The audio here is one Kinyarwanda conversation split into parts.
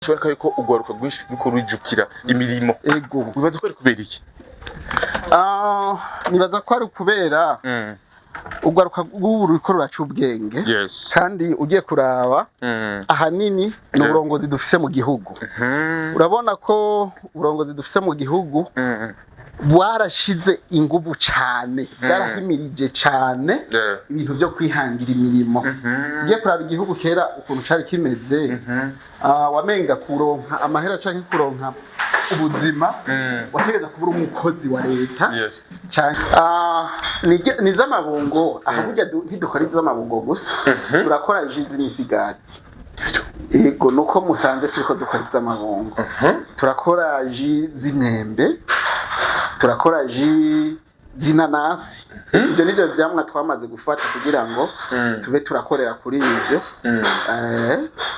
Shobora yuko ugwaruka rwinshi ruko rujukira imirimo. Ego. Wibaza ko ari kubera iki? Nibaza ko ari kubera ugwaruka rw'ubu ruriko ruraca ubwenge. Yes. Kandi ugiye kuraba ahanini ni uburongozi dufise mu gihugu. Urabona ko uburongozi dufise mu gihugu bwarashize inguvu cane, bwarahimirije cane ibintu byo kwihangira imirimo. Ugiye kuraba igihugu kera ukuntu cari kimeze, wamenga kuronka amahera canke kuronka ubuzima wategeza kubura umukozi wa leta. Yes. Ni z'amabungo, aha burya ntidukora iz'amabungo gusa, turakora ji z'imisigati. Ego nuko musanze turiko dukora iz'amabungo. Turakora ji z'imyembe, turakora ji zinanasi. Ivyo nivyo vyamwa twamaze gufata kugira ngo tube turakorera kuri ivyo.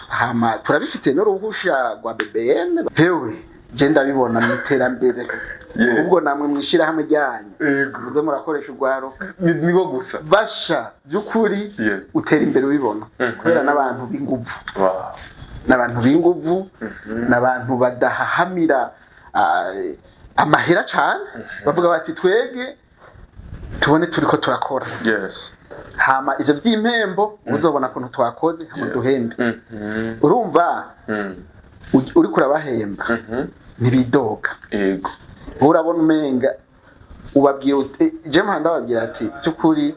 Hama turabifite n'uruhusha rwa BBN. Hewe je ndabibona mu iterambere. Ubwo namwe mwishira hamwe ryanyu. Muze murakoresha urwaruka. Nigo gusa. Basha byukuri utera imbere ubibona. Kubera n'abantu b'inguvu. N'abantu b'inguvu, n'abantu badahahamira amahera cyane. Bavuga bati twege tubone turiko turakora. Yes. Hama ivyo vy'impembo uzobona kuntu twakoze hama duhembe. Urumva uri kurabahemba nibidoga. Yego. Urabona umenga ubabwira je mpanda babwira ati cyukuri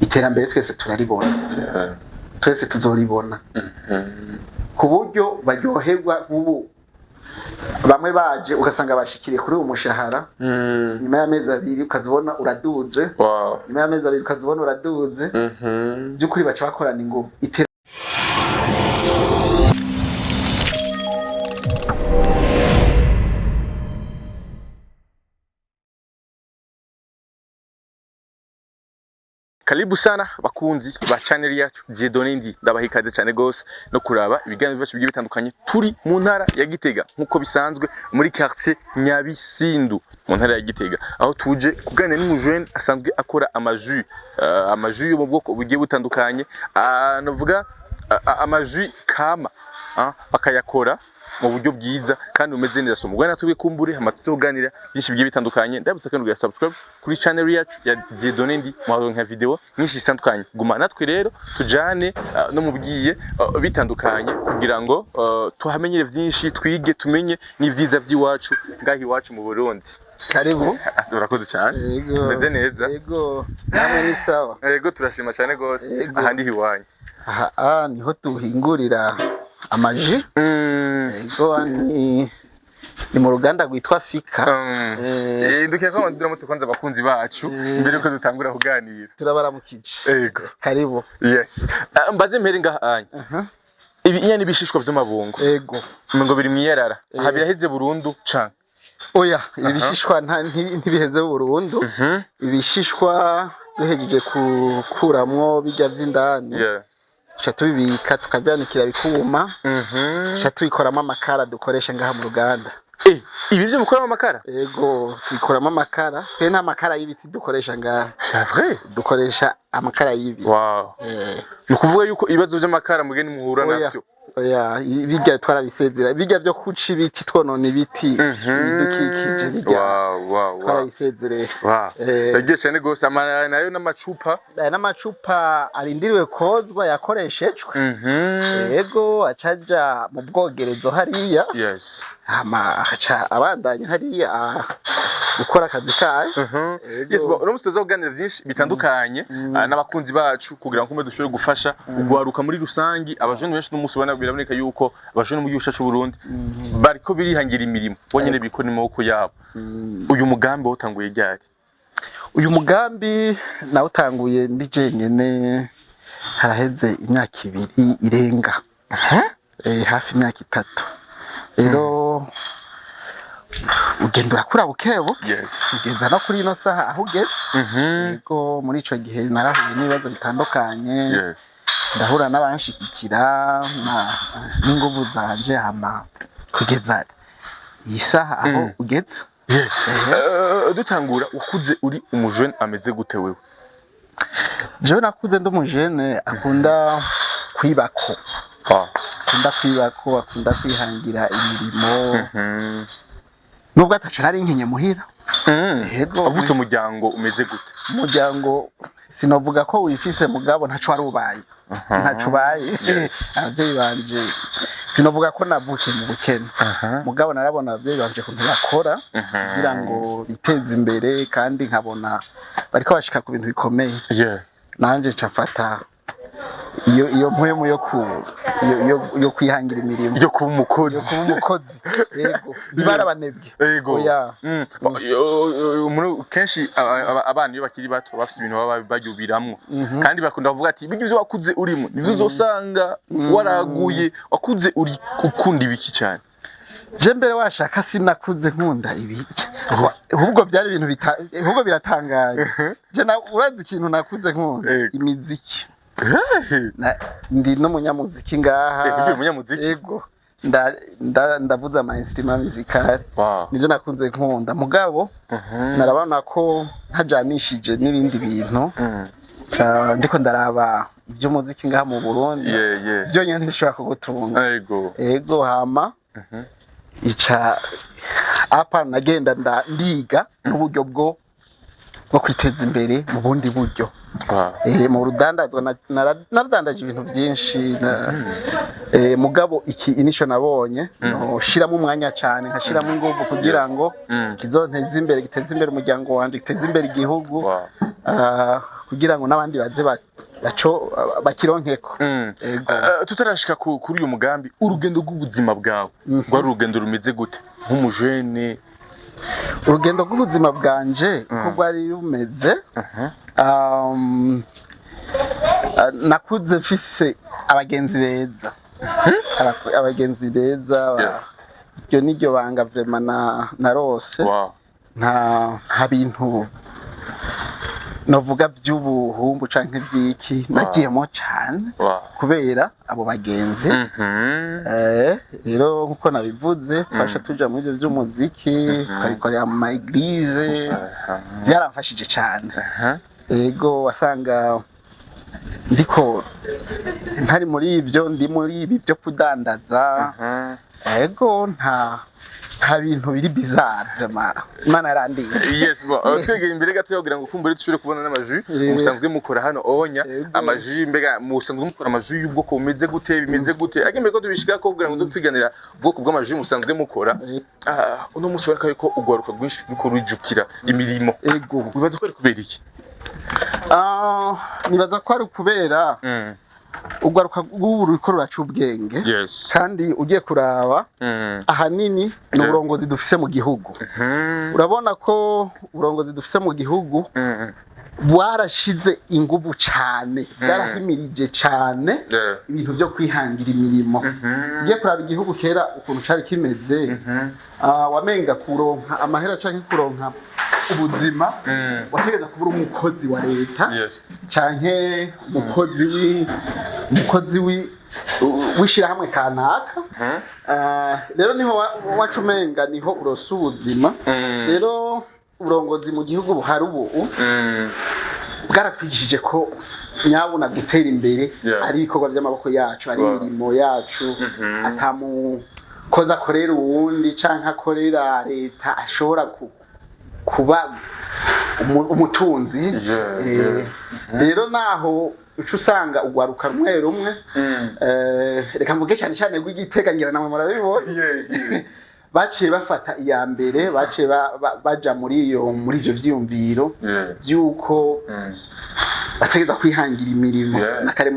iterambere twese turaribona. Twese tuzoribona. Ku buryo baryoherwa nk'ubu bamwe baje ugasanga bashikiriye kuri umushahara nyuma y'amezi 2 ukazibona uraduze. Nyuma y'amezi 2 ukazibona uraduze. Byukuri baca bakorana ingufu. Karibu sana bakunzi ba channel yacu Dieudonné Ndi, ndabaha ikaze cyane gose no kuraba ibiganiro byacu bigiye bitandukanye. Turi mu ntara ya Gitega nkuko bisanzwe muri quartier Nyabisindu mu ntara ya Gitega, aho tuje kuganira n'umujene asanzwe akora amaju yo mu bwoko bugiye butandukanye, novuga amaju kama bakayakora mu buryo bwiza kandi umeze neza. So mugwana tubiye kumbure amatuganira byinshi bigiye bitandukanye. Ndabutse kandi uga subscribe kuri channel yacu ya Dieudonné Ndi mu nka video nyinshi zitandukanye. Guma natwe rero tujane no mubwiye bitandukanye kugira ngo tuhamenyere vyinshi, twige tumenye n'ivyiza by'iwacu ngahi iwacu mu Burundi. Karibu. Urakoze cyane. Umeze neza. Yego. Namwe ni sawa. Yego turashima cyane gose. Ahandi hiwanyu. Aha niho tuhingurira amaji. Ego ni mu ruganda rwitwa Fika. Dukiye ko ndiramutse kwanza abakunzi bacu mbere yuko dutangura kuganira. Turabaramukije. Yego. Karibu. Yes. Mbaze mpere ngahanye. Ibi inyani bishishwa vy'amabungo. Yego. Ngo biri mwiyarara. Aha biraheze burundu canke. Oya, ibishishwa ntibiheze burundu. Ibishishwa duhejeje kukuramwo bijya vy'indani. Tuca tubibika tukavyanikira bikuma. Tuca tubikoramo amakara dukoresha ngaha mu ruganda. Ibi byo mukoramo amakara? Yego, tubikoramo amakara. Twe nta makara y'ibiti dukoresha ngaha. C'est vrai? Dukoresha amakara y'ibiti. Wow. Ni kuvuga yuko ibibazo by'amakara mugeni muhura navyo. Oya, bijya twarabisezera. Bijya byo kuca ibiti twonona ibiti. Bidukikije bijya. Wow. Twarabisezerera. Yagesha ne gose nayo n'amacupa. N'amacupa arindiriwe kozwa yakoreshejwe. Yego, acaja mu bwogerezo hariya. Yes. Aca abandanya hariya gukora akazi kayo. Yes, no mustoza kuganira byinshi bitandukanye n'abakunzi bacu kugira ngo dushobore gufasha ugwaruka muri rusangi. Abajene benshi n'umunsi ubona biraboneka yuko abajene mu gihugu cyacu Burundi bariko birihangira imirimo bonyene bikora imoko yabo. Uyu mugambi wotanguye ryari? Uyu mugambi nawutanguye ndi jenyene haraheze imyaka 2 irenga. Hafi imyaka 3. Rero ugenda urakura bukebu. Yes. Ugeza no kuri ino saha aho ugeze. Yego, muri ico gihe narahuye n'ibibazo bitandukanye. Ndahura n'abanshikikira n'inguvu zanje hama kugeza iyi saha aho ugeze. Dutangura ukuze uri umujene ameze gute wewe? Je nakuze ndi umujene akunda kwibako. akunda kwihangira imirimo nubwo atacu nari nkenye muhira. Yego avutse umuryango umeze gute? Umuryango sinovuga ko wifise mugabo ntacu warubaye. Ntacu ubaye. Abavyeyi banje sinovuga ko navukiye mu bukene. Mugabo narabona abavyeyi banje kuntu bakora kugira ngo biteze imbere kandi nkabona bariko bashika ku bintu bikomeye. Nanje ncafata iyo mpwemu yo kwihangira imirimo yo kuba umukozi yego barabanebwe oya kenshi abana iyo bakiri bato bafite ibintu baba bajubiramwo kandi bakunda kuvuga ati bigivyo wakuze urimo nivyo uzosanga waraguye wakuze uri ukunda ibiki cyane. Je mbere washaka sinakuze nkunda ibiki ahubwo byari ibintu ahubwo biratangaje. Je urazi ikintu nakuze nkunda imiziki. Ndi no munyamuziki ngaha. Yego ndavuza ama instrument musical. Nivyo nakunze nkunda mugabo narabona ko ntajanishije n'ibindi bintu. Ndiko ndaraba ibyo muziki ngaha mu Burundi byo nyene ntishobora kugutunga. Yego hama apa nagenda ndiga n'uburyo bwo kwiteza imbere mu bundi buryo. Mu rudandazwa naradandaje ibintu byinshi mugabo iki inisho nabonye no shiramo umwanya cyane nkashiramo ingufu kugira ngo kizonteze imbere giteze imbere umuryango wanje giteze imbere igihugu kugira ngo nabandi baze bakironkeko. Tutarashika kuri uyu mugambi urugendo rw'ubuzima bwawe rwari urugendo rumeze gute nk'umujene? Urugendo rw'ubuzima bwanje ko rwari rumeze nakuze mfise abagenzi beza. Abagenzi beza ibyo niryo banga vraiment narose. Nta bintu novuga by'ubuhumbu canke byiki nagiyemo cyane kubera abo bagenzi. Rero nkuko nabivuze twasha tuja muri ibyo by'umuziki twabikorera mu maeglise byaramfashije cyane. Yego wasanga ndiko ntari muri ibyo ndi muri ibi byo kudandaza. Yego nta bintu biri bizarre Imana yarandiye. Twegeye imbere gato yogira ngo kumbure dushobore kubona n'amaji musanzwe mukora hano onya amaji mbega musanzwe mukora amaji y'ubwoko bumeze gute bimeze gute agembere ko tubishika ko kugira ngo nzo tuganira ubwoko bw'amaji musanzwe mukora. Uno munsi barakaye ko ugwaruka rwinshi nuko rujukira imirimo. Bibaza ko ari kubera iki? Nibaza ko ari kubera ugwaruka rw'uriko ruraca ubwenge kandi ugiye kuraba ahanini n'uburongozi dufise mu gihugu. Urabona ko uburongozi dufise mu gihugu bwarashize inguvu cyane bwarahimirije cyane ibintu byo kwihangira imirimo. Ugiye kuraba igihugu kera ukuntu cari kimeze wamenga kuronka amahera canke kuronka ubuzima wategeza kubura umukozi wa leta canke umukozi wishira hamwe kanaka. Rero niho wacumenga niho urosa ubuzima. Rero uburongozi mu gihugu buhari ubu bwaratwigishije ko nyabuna gutera imbere ari ibikorwa by'amaboko yacu ari imirimo yacu atamukoza akorera uwundi canke akorera leta ashobora kuba umutunzi. Rero naho uca usanga ugwaruka rumwe rumwe reka mvuge cyane cyane rw'Igitega namwe murabibona baciye bafata iya mbere baciye baja muri ivyo vyiyumviro byuko bategeza kwihangira imirimo nakare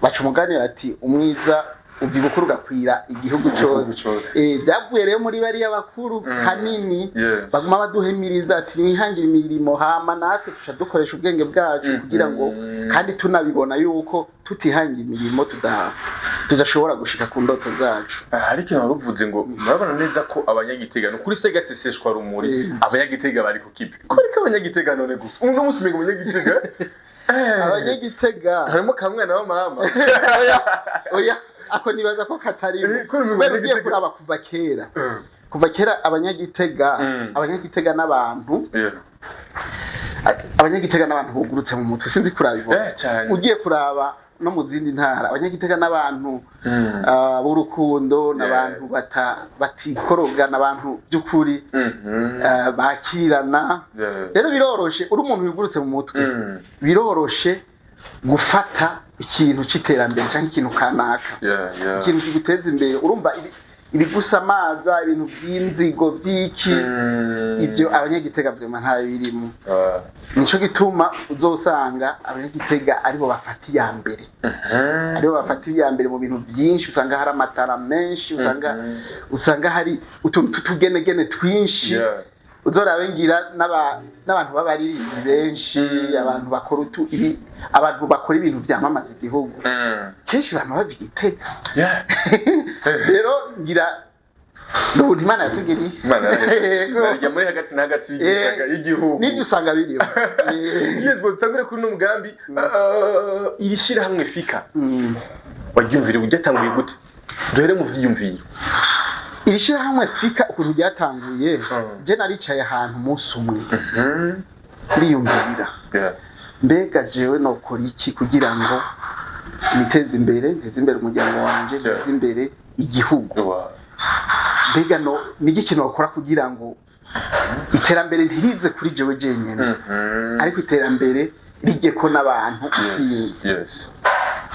baca umuganira ati umwiza uvi bukuru gakwira igihugu cyose. Byavuye rero muri bariya bakuru hanini baguma baduhemiriza ati nihangira imirimo hama natwe tuca dukoresha ubwenge bwacu kugira ngo kandi tunabibona yuko tutihangira imirimo tudashobora gushika ku ndoto zacu. Ariko naruvuze ngo murabona neza ko abanyagitega no kuri sega seseshwa rumuri abanyagitega bari ku kivi ko ariko abanyagitega none gusa uno munsi menga abanyagitega abanyagitega harimo kamwana wa mama oya ako nibaza ko katari ugiye kuraba kuva kera abanyagitega n'abantu abanyagitega n'abantu bugurutse mu mutwe sinzi kurabibona. Ugiye kuraba no mu zindi ntara abanyagitega n'abantu b'urukundo n'abantu batikoroga n'abantu by'ukuri bakirana rero biroroshe uri umuntu wigurutse mu mutwe biroroshe gufata ikintu c'iterambere cyangwa ikintu kanaka ikintu kiguteza imbere urumva ibigusamaza ibintu by'inzigo by'iki ibyo abanyagitega vraiment nta birimo nico gituma uzosanga abanyagitega aribo bafata iya mbere aribo bafata iya mbere mu bintu byinshi usanga hari amatara menshi usanga hari utuntu tugenegene twinshi uzorabe ngira n'abantu babari benshi abantu bakora ibintu byamamaza igihugu kenshi bama bavigitega rero ngira n'ubuntu Imana yatugiriye barya muri hagati na hagati y'igihugu n'ibyo usanga biriho yezbo tsangure kuri no mugambi irishira hamwe fika wagyumvire ujyatanguye gute duhere mu vyiyumviro irishira hamwe fika ukuntu ryatanguye je naricaye ahantu munsi umwe ndiyumvira mbega jewe nokora iki kugira ngo niteze imbere umuryango wanje niteze imbere igihugu mbega no nigiki nokora kugira ngo iterambere ntirize kuri jewe jenyene ariko iterambere rije ko n'abantu isinzi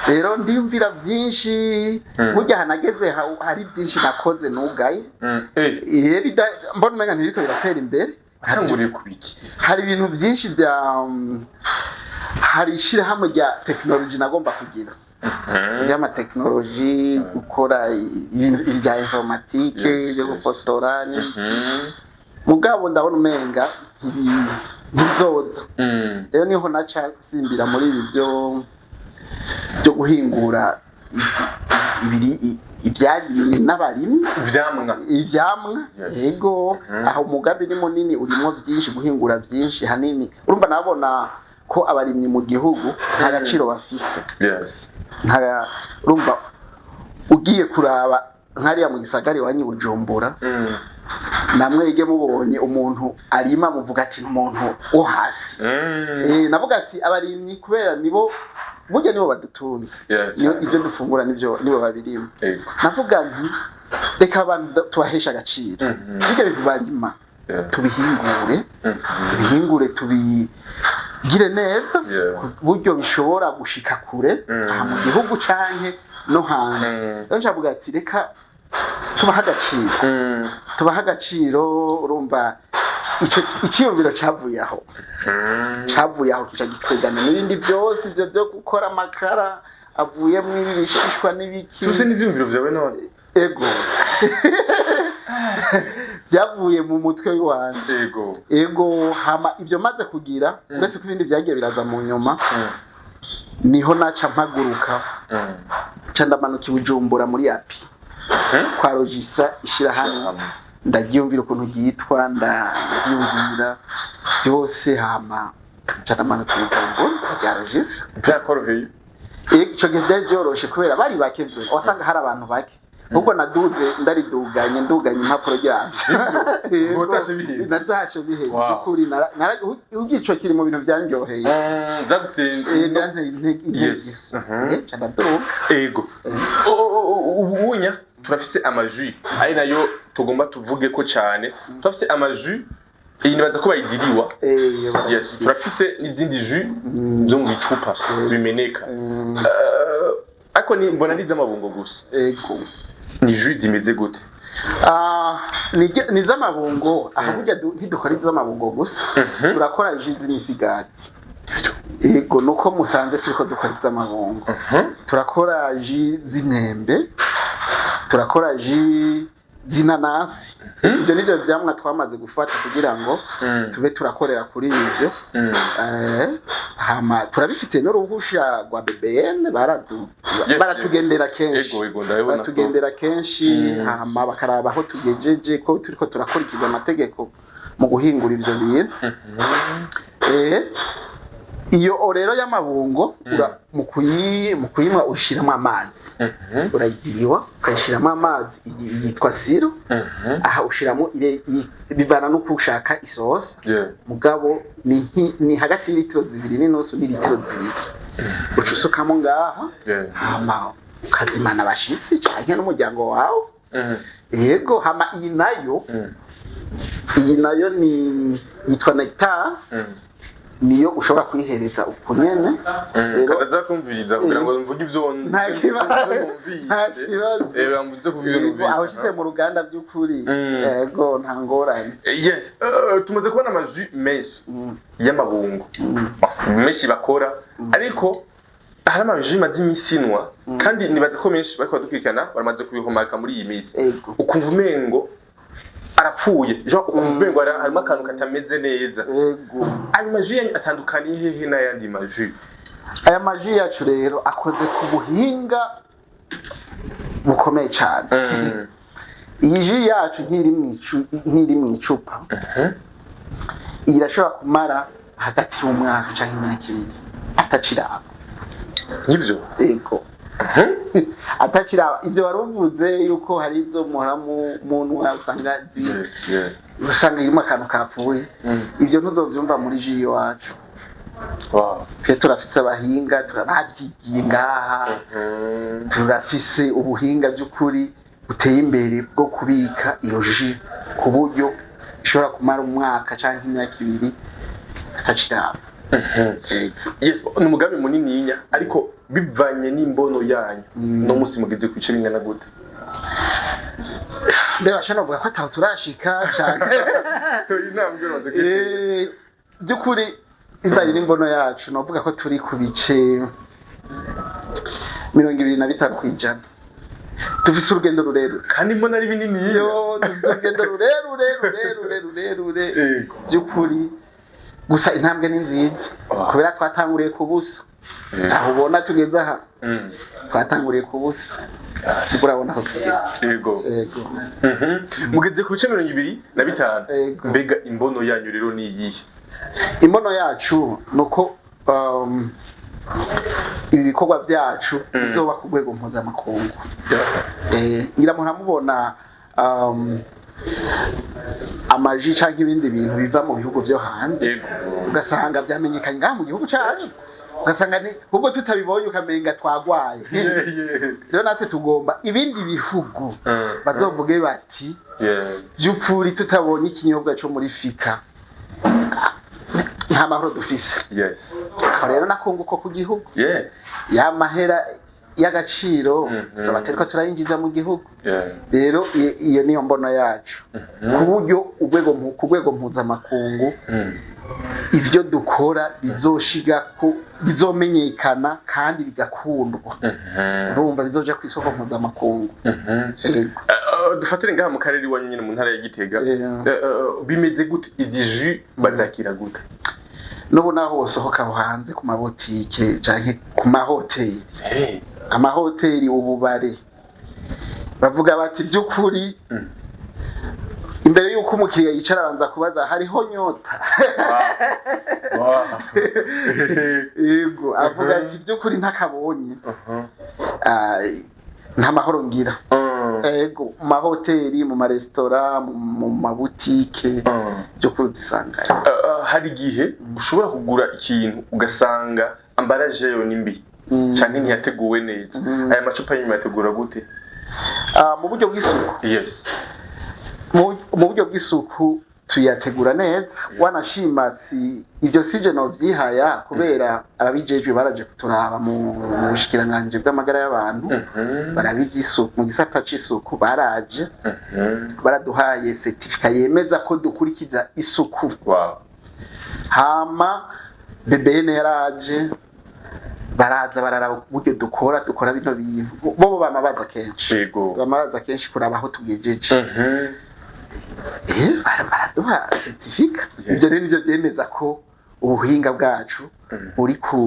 rero ndiyumvira byinshi burya hanageze hari byinshi nakoze nugaye mbona umenga ntiriko biratera imbere hatanguriye kubiki hari ibintu byinshi hari ishirahamwe rya technology nagomba kugira ry'amatekinoloji gukora ibintu bya informatique byo gufotora mugabo ndabona umenga ntibizoza rero niho naca simbira muri ibi byo guhingura ibyari n'abarimyi ivyamwa yego aho umugambi ni munini urimo byinshi guhingura byinshi hanini urumva nabona ko abarimyi mu gihugu nta gaciro bafise urumva ugiye kuraba nkariya mu gisagari wanyi Bujumbura namwe ige mubonye umuntu arima muvuga ati umuntu wo hasi navuga ati abarimyi kubera nibo burya nibo badutunze ivyo dufungura nibo babirimo navuga nti reka abantu tubahesha agaciro ibyo bintu barima tubihingure tubigire neza buryo bishobora gushika kure aha mu gihugu canke no hanze rero ncavuga ati reka tubaha agaciro urumva icyiyumviro cyavuye aho kica gikwegana n'ibindi byose ibyo byo gukora amakara avuyemo ibishishwa n'ibiki tuze n'ivyumviro vyawe none ego byavuye mu mutwe wanje ego hama ibyo maze kugira uretse ko ibindi byagiye biraza mu nyuma niho naca mpaguruka ca ndamanuka i Bujumbura muri api kwa Logisa ishirahamwe ndagyumvira ukuntu gitwa ndagyumvira byose hama ca ndamanuka i Bujumbura rya Logisa byakoroheye ico gihe byari byoroshe kubera bari bake vyo wasanga hari abantu bake ubwo naduze nduganye impapuro ryavyo natashe biheze kuri ugico kiri mu bintu byanjyoheye yes ego ubunya turafise amajui ari nayo tugomba tuvuge ko cyane turafise amajui iyi nibaza ko bayidiriwa yes turafise n'izindi jus zo mu bicupa bimeneka ako ni mbona niza amabungo gusa ego ni jus zimeze gute ni z'amabungo aho burya ntidukora iz'amabungo gusa turakora jus z'imisigati ego nuko musanze turiko dukora iz'amabungo turakora jus z'imyembe turakora jus zinanasi ibyo nivyo byamwa twamaze gufata kugira ngo tube turakorera kuri ivyo hama turabifite n'uruhusha rwa BBN baratugendera kenshi baratugendera kenshi hama bakaraba aho tugejeje ko turiko turakurikiza amategeko mu guhingura ivyo bintu iyo rero y'amabungo mu kuyinywa ushiramo amazi urayidiriwa ukayishiramo amazi yitwa siro aha ushiramo bivana no kushaka isosi mugabo ni hagati y'ilitiro 2.5 n'ilitiro 2 ucusukamo ngaha hama ukazimana abashitsi canke n'umuryango wawe yego hama iyi nayo ni yitwa nectar niyo ushobora kwihereza uko nyene karaza kumviriza kugira ngo mvuge ivyo nta kibazo bamvuze kuvuga ibintu aho shitse mu ruganda by'ukuri yego nta ngorane yes tumaze kubona amajwi menshi y'amabungo menshi bakora ariko hari amajwi mazi imisinwa kandi nibaza ko menshi bariko badukurikirana baramaze kubihomaka muri iyi minsi ukumva umengo arapfuye genre ukumva umengo harimo akantu katameze neza ayo majwi yanyu atandukaniye hehe n'ayandi majwi aya majwi yacu rero akoze ku buhinga bukomeye cyane iyi jus yacu nkiri mu icupa irashobora kumara hagati y'umwaka canke imyaka ibiri ataciraba nivyo yego ataciraba ivyo waruvuze yuko hari izo muhamu muntu usanga usanga irimo akantu kapfuye ivyo ntuzovyumva muri jus wacu twe turafise abahinga turanavyigiye ngaha turafise ubuhinga by'ukuri buteye imbere bwo kubika iyo jus ku buryo ishobora kumara umwaka canke imyaka ibiri ataciraba yes ni umugambi munininya ariko bivanye n'imbono yanyu no musi mugeze ku bice bingana gute mbere bashana vuga ko ataho turashika cyane intambwe baze kwitega by'ukuri bivanye n'imbono yacu novuga ko turi ku bice 25 kwijana dufise urugendo rurerure kandi mbona ari binini yo dufise urugendo rurerure by'ukuri gusa intambwe ni nziza kubera twatanguriye ku busa aho ubona tugeze aha twatanguriye ku busa urabona aho tugeze yego mugeze ku bice 25 mbega imbono yanyu rero ni iyihe imbono yacu nuko ibi bikorwa byacu bizoba ku rwego mpuzamakungu ngira muramubona amaji canke ibindi bintu biva mu bihugu vyo hanze ugasanga byamenyekanye ngaha mu gihugu cyacu ugasanga ni ubwo tutabibonye ukamenga twagwaye rero natwe tugomba ibindi bihugu bazovuge bati by'ukuri tutabonye ikinyobwa cyo muri Fika nta mahoro dufise rero nakunguko ku gihugu ya mahera y'agaciro sabaterwa turayinjiza mu gihugu rero iyo niyo mbono yacu ku buryo ku rwego mpuzamakungu ivyo dukora bizoshiga ko bizomenyekana kandi bigakundwa urumva bizoja ku isoko mpuzamakungu dufatire ngaha mu karere iwanyu nyine mu ntara ya Gitega bimeze gute izi jus bazakira gute n'ubu naho wosohoka hanze ku mabotike canke ku mahoteli amahoteli ububare bavuga bati by'ukuri imbere yuko umukiriya yicara abanza kubaza hariho nyota yego avuga ati by'ukuri ntakabonye nta mahoro ngira yego mu mahoteli mu maresitora mu mabutike byo kuzisanga hari igihe ushobora kugura ikintu ugasanga ambaraje yo nimbi cyane ntiyateguwe neza aya macupa y'nyuma yategura gute mu buryo bw'isuku yes mu buryo bw'isuku tuyategura neza wanashimatsi ivyo sije no vyihaya kubera ababijejwe baraje kuturaba mu bushikiranganje bw'amagara y'abantu barabivyisuku mu gisata c'isuku baraje baraduhaye certificate yemeza ko dukurikiza isuku hama BBN yaraje baraza bararaba uburyo dukora bino bintu bo bamabaza kenshi kuraba aho tugejeje baraduha certificate ivyo rero nivyo vyemeza ko ubuhinga bwacu uri ku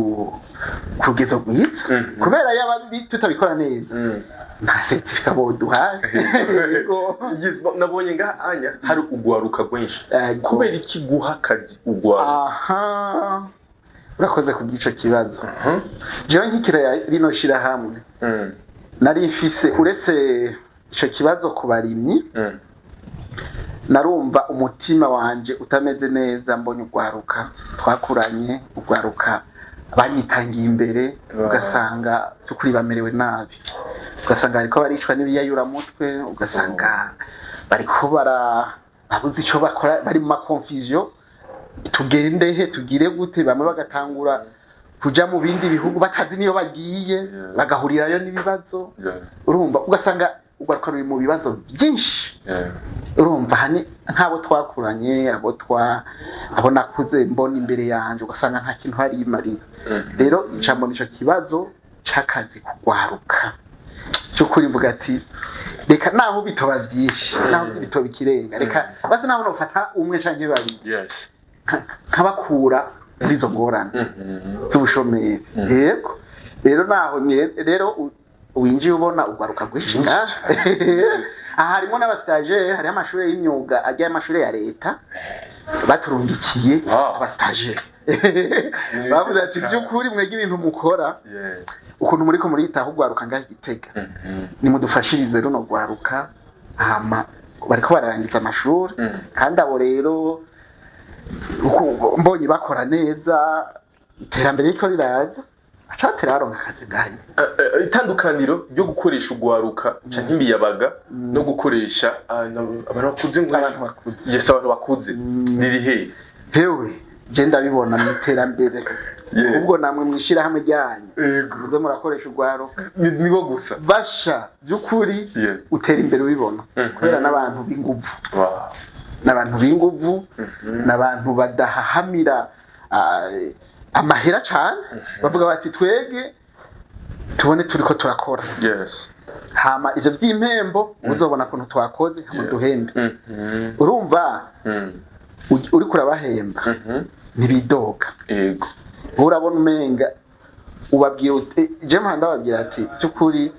rugezo rwiza kubera yaba tutabikora neza nta certificate boduhaye nabonye ngaha anya hari ugwaruka rwinshi kubera iki guha akazi ugwaruka urakoze ku bw'ico kibazo jewe nkikira rino shira hamwe nari mfise uretse ico kibazo ku barimyi narumva umutima wanje utameze neza mbonye ugwaruka twakuranye ugwaruka banyitangiye imbere ugasanga cyukuri bamerewe nabi, ugasanga ariko baricwa n'ibiyayuramutwe, ugasanga bariko babuze icyo bakora, bari mu confusion, tugende he tugire gute, bamwe bagatangura kuja mu bindi bihugu batazi niyo bagiye, bagahurirayo n'ibibazo, urumva ugasanga ugaruka ruri mu bibazo byinshi, urumva hani nk'abo twakuranye, abo nakuze mbona imbere yanje, ugasanga nta kintu hari imarira. Rero icambo nico kibazo c'akazi kugwaruka cyo kuri mvuga ati reka naho bitoba byinshi, naho bitoba ikirenga, reka basi naho nofata umwe canke babiri nkabakura muri izo ngorane z'ubushomeri. Yego rero naho rero winjiye ubona ugaruka gwishinga. Aha harimo n'abastagiaire, hari amashuri y'imyuga ajya amashuri ya leta baturungikiye abastagiaire. Bavuze ati by'ukuri mwege ibintu mukora ukuntu muri ko muritaho ugwaruka ngaho Gitega, nimudufashirize runo gwaruka hama bariko bararangiza amashuri, kandi abo rero mbonye bakora neza iterambere riko riraza acatera aronka akazi ganye. Itandukaniro ryo gukoresha ugwaruka canke imiyabaga no gukoresha abantu bakuze abantu bakuze nirihe? Hewe je ndabibona mu iterambere ubwo namwe mwishira hamwe ryanyu muze murakoresha ugwaruka nigo gusa basha by'ukuri utera imbere ubibona kubera n'abantu b'inguvu, n'abantu b'inguvu, n'abantu badahahamira amahera cyane, bavuga bati twege tubone turiko turakora. Hama ivyo vy'impembo uzobona kuntu twakoze hama duhembe. Urumva uri kurabahemba ntibidoga. Yego urabona umenga ubabwira je mpanda babwira ati cyukuri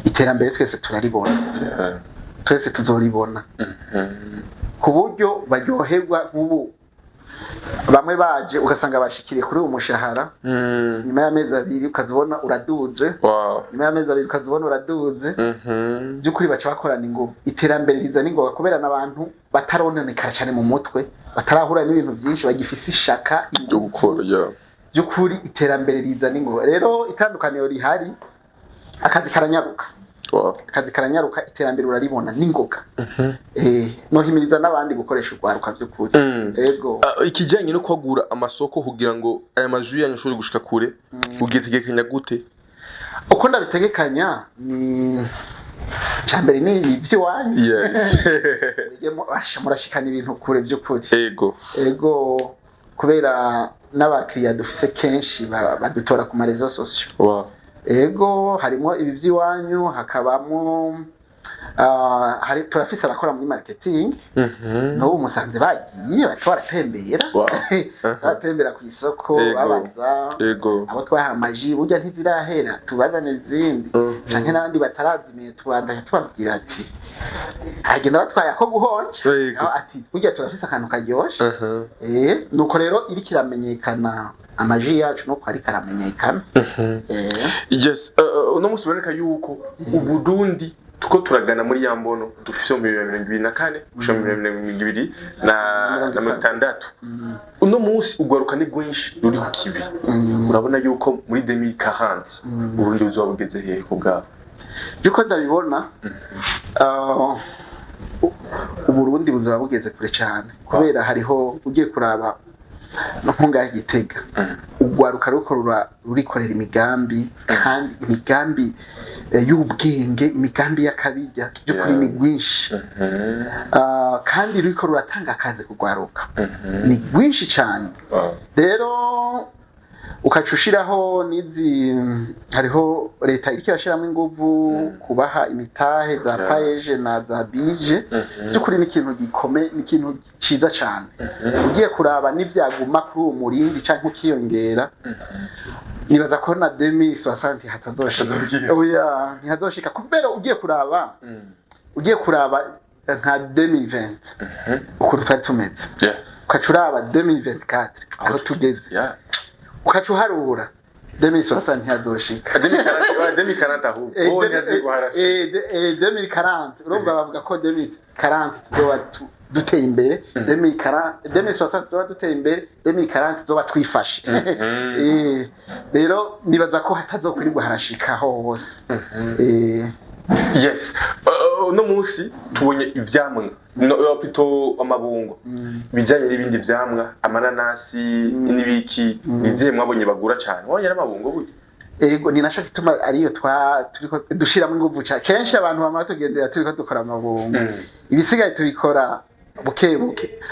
iterambere twese turaribona, twese tuzoribona ku buryo baryoherwa. Nk'ubu bamwe baje ugasanga bashikiriye kuri umushahara, nyuma y'amezi 2 ukazibona uraduze, nyuma y'amezi 2 ukazibona uraduze, by'ukuri baca bakorana ingufu. Iterambere riza ningoga kubera n'abantu batarononekara cyane mu mutwe, batarahura n'ibintu byinshi, bagifise ishaka ryo gukora. By'ukuri iterambere riza ningoga. Rero itandukaniro rihari, akazi karanyaruka. Akazi karanyaruka, iterambere uraribona ningoga. No himiriza n'abandi gukoresha ugwaruka by'ukuri. Yego ikijanye no kwagura amasoko kugira ngo aya maju yanyu ashobore gushika kure, ugitegekanya gute? Uko ndabitegekanya ni cyambere ni ivyo wanyu. Murashikana ibintu kure by'ukuri. Yego kubera n'abakiriya dufise kenshi badutora ku marezo social. Ego harimo ibi by'iwanyu, hakabamo turafise abakora muri marketing, no musanze bagiye baratembera, batembera ku isoko babaza abo twahamaji burya ntizirahera tubazana izindi canke n'abandi batarazimiye tubandanya tubabwira ati agenda batwaye ko guhonje ati burya turafise akantu karyoshe. Nuko rero iri kiramenyekana amaji yacu no kwari karamenyekana. Uno musi boneka yuko Uburundi tuko turagana muri ya mbono dufise mu 2024 gusha mu 2026. Uno musi ugwaruka ni gwinshi ruri ku kivi, urabona yuko muri 2040 Uburundi buzoba bugeze hehe kubwa? Yuko ndabibona Uburundi buzoba bugeze kure cyane kubera hariho ugiye kuraba nkunga Gitega ugwaruka rurikorera imigambi, kandi imigambi y'ubwenge, imigambi y'akabijya by'ukuri ni gwinshi, kandi ruriko ruratanga akazi kugwaruka ni gwinshi cyane. Rero ukacushiraho nizi, hariho leta iriko irashiramo inguvu kubaha imitahe za paeje na za bije, by'ukuri ni ikintu gikome, ni ikintu ciza cyane. Ugiye kuraba n'ivyaguma kuri uwo murindi canke ukiyongera, nibaza ko na 2060 hatazoshika. Oya ntihazoshika kubera ugiye kuraba nka 2020 ukuntu twari tumeze, ukacuraba 2024 aho tugeze, ukacuharura 2060 ntiyazoshika 2040 ahubwo ntiyazi guharashika 2040 urumva bavuga ko 2040 tuzoba duteye imbere 2060 tuzoba duteye imbere 2040 tuzoba twifashe rero nibaza ko hatazokwirirwa harashikaho hose yes no munsi tubonye ivyamwa no pito amabungo bijanye n'ibindi vyamwa amananasi n'ibiki nizihe mwabonye bagura cyane wonyera amabungo burya ego ni nasho kituma ariyo turiko dushiramo inguvu cyane kenshi abantu bama tugendera turiko dukora amabungo ibisigaye tubikora buke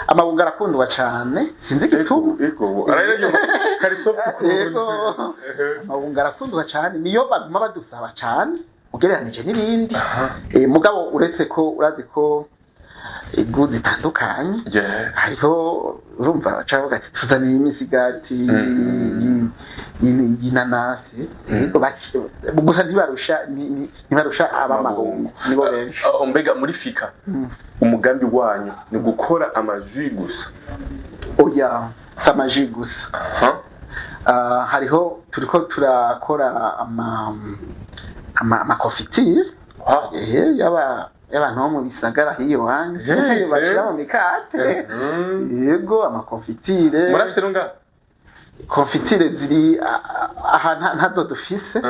amabungo arakundwa cyane sinzi igituma ego arayiryo kari soft ego amabungo arakundwa cyane niyo baguma badusaba cyane ugereranije n'ibindi mugabo uretse ko urazi ko ego zitandukanye hariho urumva bacavuga ati tuzanira imisigati y'inanasi ego gusa ntibarusha abamabungo nibo benshi mbega muri fika umugambi wanyu ni gukora amaji gusa oya samaji gusa hariho turiko turakora amakonfitire y'abantu bo mu bisagara hiyo hanze bashira mu mikate yego amakonfitire murafise runga konfitire ziri ahantu ntazo dufise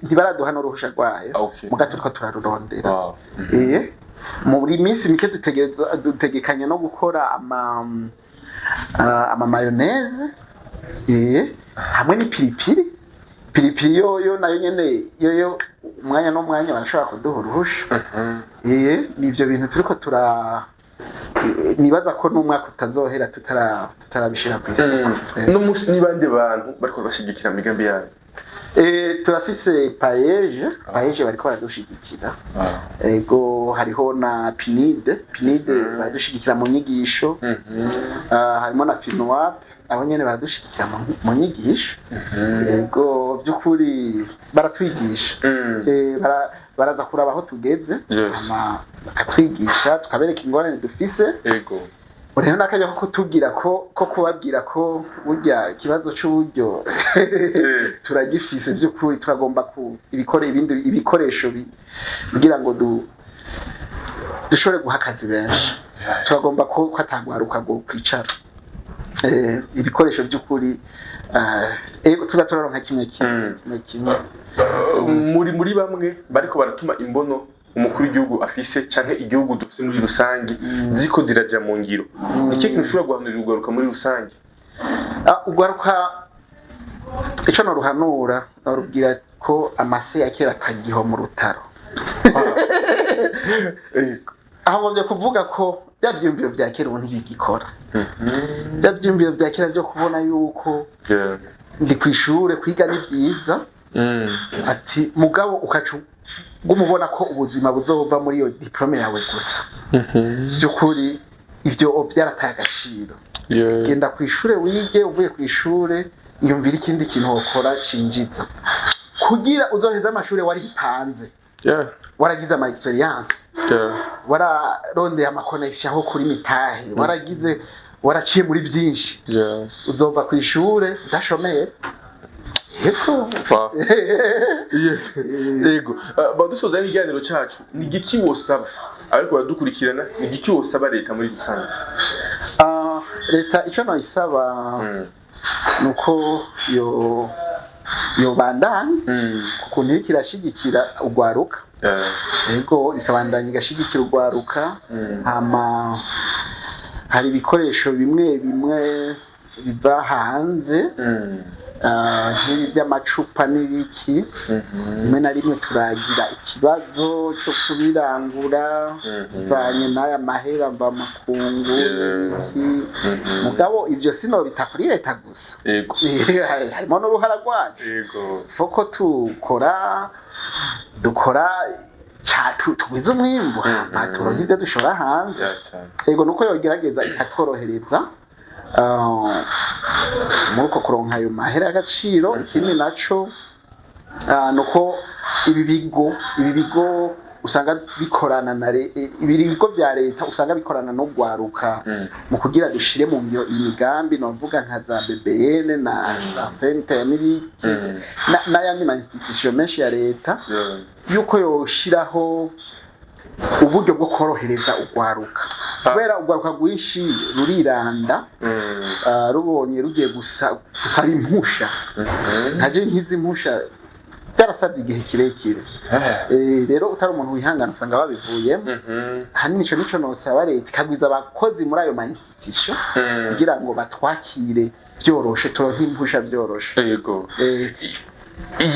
ntibaraduha n'uruhusha rwayo muga turiko turarurondera muri minsi mike dutegekanya no gukora ama mayonnaise hamwe n'ipiripiri yoyo nayo nyene yoyo umwanya n'umwanya barashobora kuduha uruhusha nivyo bintu turiko nibaza ko n'umwaka utazohera tutarabishira ku isoko no musi nibande bantu bariko bashigikira migambi yayo turafise paeje bariko baradushigikira ego hariho na pinide baradushigikira mu nyigisho harimo na Finwap abo nyene baradushigikira mu nyigisho ego byukuri baratwigisha baraza kuraba aho tugeze bakatwigisha tukabereka ingorane dufise ego rero nakajya ko kutubwira ko kubabwira ko burya ikibazo cy'uburyo turagifise by'ukuri turagomba ibikoresho kugira ngo dushobore guha akazi benshi turagomba ko atangwaruka go kwicara ibikoresho by'ukuri tuza turaronka kimwe muri bamwe bariko baratuma imbono umukuru w'igihugu afise canke igihugu dufise muri rusange ziko ziraja mu ngiro niki kintu ushobora guhanurira ugaruka muri rusange ugaruka ico no ruhanura narubwira ko amase yakera kagiho mu rutaro aho byo kuvuga ko byavyumviro bya kera ubu ntibigikora byavyumviro bya kera byo kubona yuko ndi kwishure kwiga ni vyiza ati mugabo ukacu gumubona ko ubuzima buzova muri iyo diplome yawe gusa byukuri ivyo byarataye agaciro genda kwishure wige uvuye kwishure iyumvira ikindi kintu ukora cinjiza kugira uzoheza amashuri wari hipanze waragize ama experience wararondeye ama connection aho kuri mitahe waraciye muri vyinshi uzova kwishure udashomeye yes ego badusoza n'iganiro cyacu ni giki wosaba ariko badukurikirana ni giki wosaba leta muri rusange leta ico no isaba nuko yo bandanye kuko kirashigikira ugwaruka ego ikabandanya igashigikira ugwaruka hari ibikoresho bimwe biva hanze nk'ibi by'amacupa n'ibiki rimwe na rimwe turagira ikibazo cyo kubirangura bivanye n'aya mahera mva makungu n'ibiki mugabo ivyo sino bitakuri leta gusa harimo n'uruhara rwacu foko dukora tugwiza umwimbu turonke ibyo dushora hanze ego nuko yogerageza ikatworohereza muri uko kuronka ayo mahera y'agaciro ikindi naco nuko ibi bigo usanga bikorana na ibigo vya leta usanga bikorana no gwaruka mu kugira dushire mu ngiro imigambi novuga nka za BBN na za Center n'ibiki n'ayandi ma institution menshi ya leta yuko yoshiraho uburyo bwo korohereza ugwaruka kubera ugwaruka rwinshi ruriranda rubonye rugiye gusaba impusha ntaje nkizi impusha byarasabye igihe kirekire rero utari umuntu wihangana usanga babivuyemo hanini nico nosaba leta ikagwiza abakozi muri ayo ma institution kugira ngo batwakire byoroshe turonke impusha byoroshe yego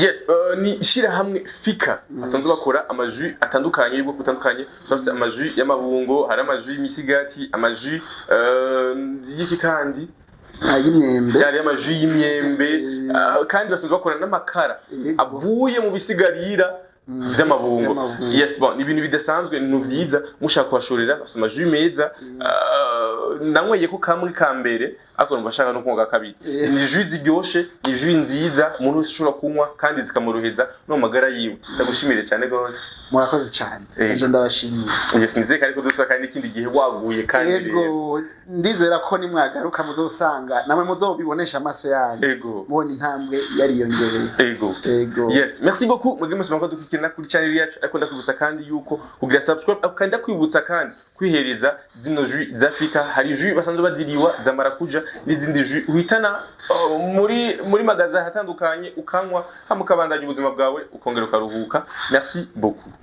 yes ni shira hamwe fika asanzwe bakora amajus atandukanye y'ubwo butandukanye tufite amajus y'amabungo hari amajus y'imisigati amajus y'iki kandi y'imyembe yari amajus y'imyembe kandi basanzwe bakora n'amakara avuye mu bisigarira vy'amabungo yes bon ibintu bidasanzwe ni vyiza mushaka kwashorera amajus meza nanyweye ko kamwe kambere ako mbashaka no kunga kabiri ni jus ziryoshe ni jus nziza umuntu ushobora kunywa kandi zikamuruheza no magara yiwe ndagushimire cyane gose murakoze cyane ejo ndabashimiye yes nizeka ariko dusuka kandi ikindi gihe waguye kandi yego ndizera ko ni mwagaruka muzosanga namwe muzobibonesha amaso yanyu mubona intambwe yari yongereye yego yes merci beaucoup mwebwe mwese mwako dukikina kuri channel yacu ariko ndakwibutsa kandi yuko kugira subscribe kandi ndakwibutsa kandi kwihereza zino jus z'Afrika hari jus basanzwe badiriwa za marakuja n'izindi jus uhitana muri magaza hatandukanye ukanywa hamukabandanya ubuzima bwawe ukongera ukaruhuka merci beaucoup